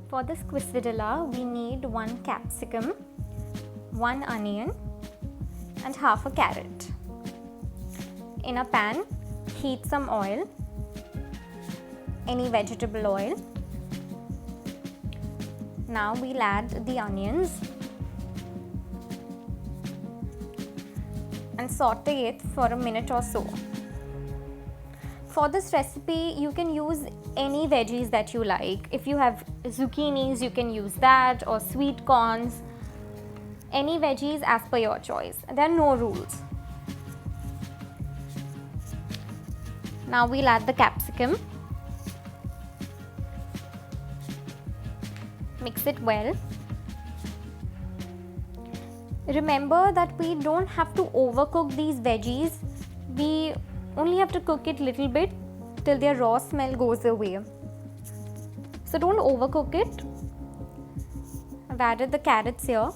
For this quesadilla, we need 1 capsicum, 1 onion and half a carrot. In a pan, heat some oil, any vegetable oil. Now we'll add the onions and saute it for a minute or so. For this recipe, you can use any veggies that you like. If you have zucchinis, you can use that, or sweet corns. Any veggies as per your choice. There are no rules. Now we'll add the capsicum. Mix it well. Remember that we don't have to overcook these veggies. We only have to cook it little bit till their raw smell goes away. So don't overcook it. I've added the carrots here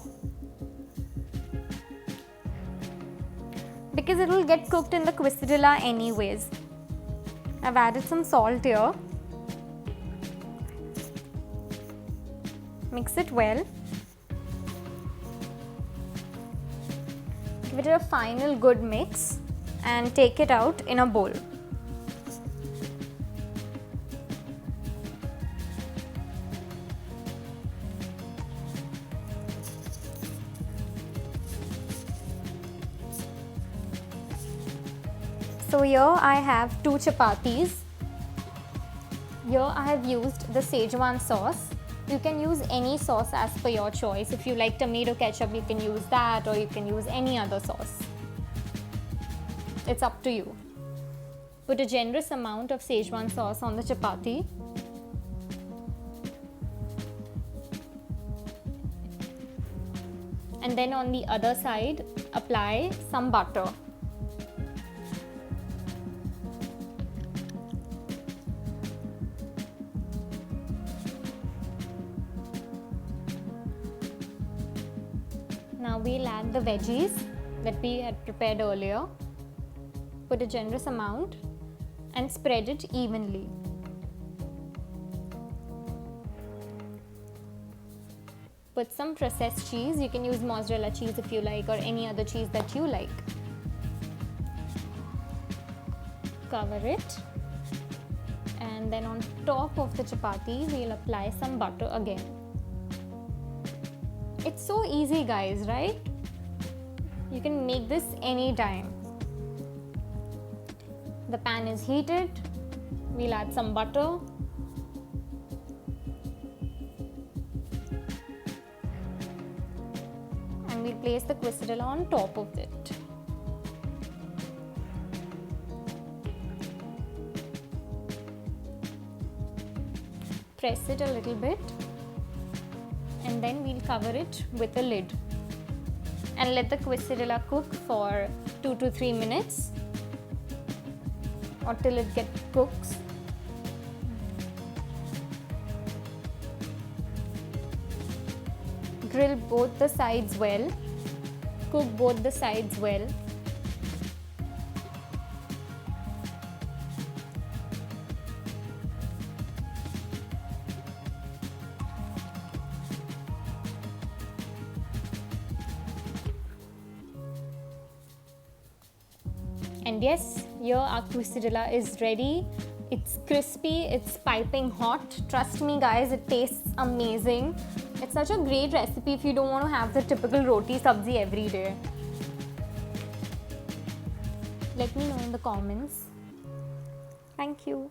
because it will get cooked in the quesadilla anyways. I've added some salt here. Mix it well. Give it a final good mix and take it out in a bowl. So here I have 2 chapatis. Here I have used the Schezwan sauce. You can use any sauce as per your choice. If you like tomato ketchup, you can use that, or you can use any other sauce. It's up to you. Put a generous amount of Schezwan sauce on the chapati. And then on the other side, apply some butter. Now we'll add the veggies that we had prepared earlier. Put a generous amount and spread it evenly. Put some processed cheese. You can use mozzarella cheese if you like, or any other cheese that you like. Cover it. And then on top of the chapati, we'll apply some butter again. It's so easy, guys, right? You can make this anytime. The pan is heated. We'll add some butter. And we'll place the quesadilla on top of it. Press it a little bit. And then we'll cover it with a lid. And let the quesadilla cook for 2 to 3 minutes. Or till it cooks. Grill both the sides well. Cook both the sides well. And yes, here our quesadilla is ready. It's crispy, it's piping hot. Trust me guys, it tastes amazing. It's such a great recipe if you don't want to have the typical roti sabzi every day. Let me know in the comments. Thank you.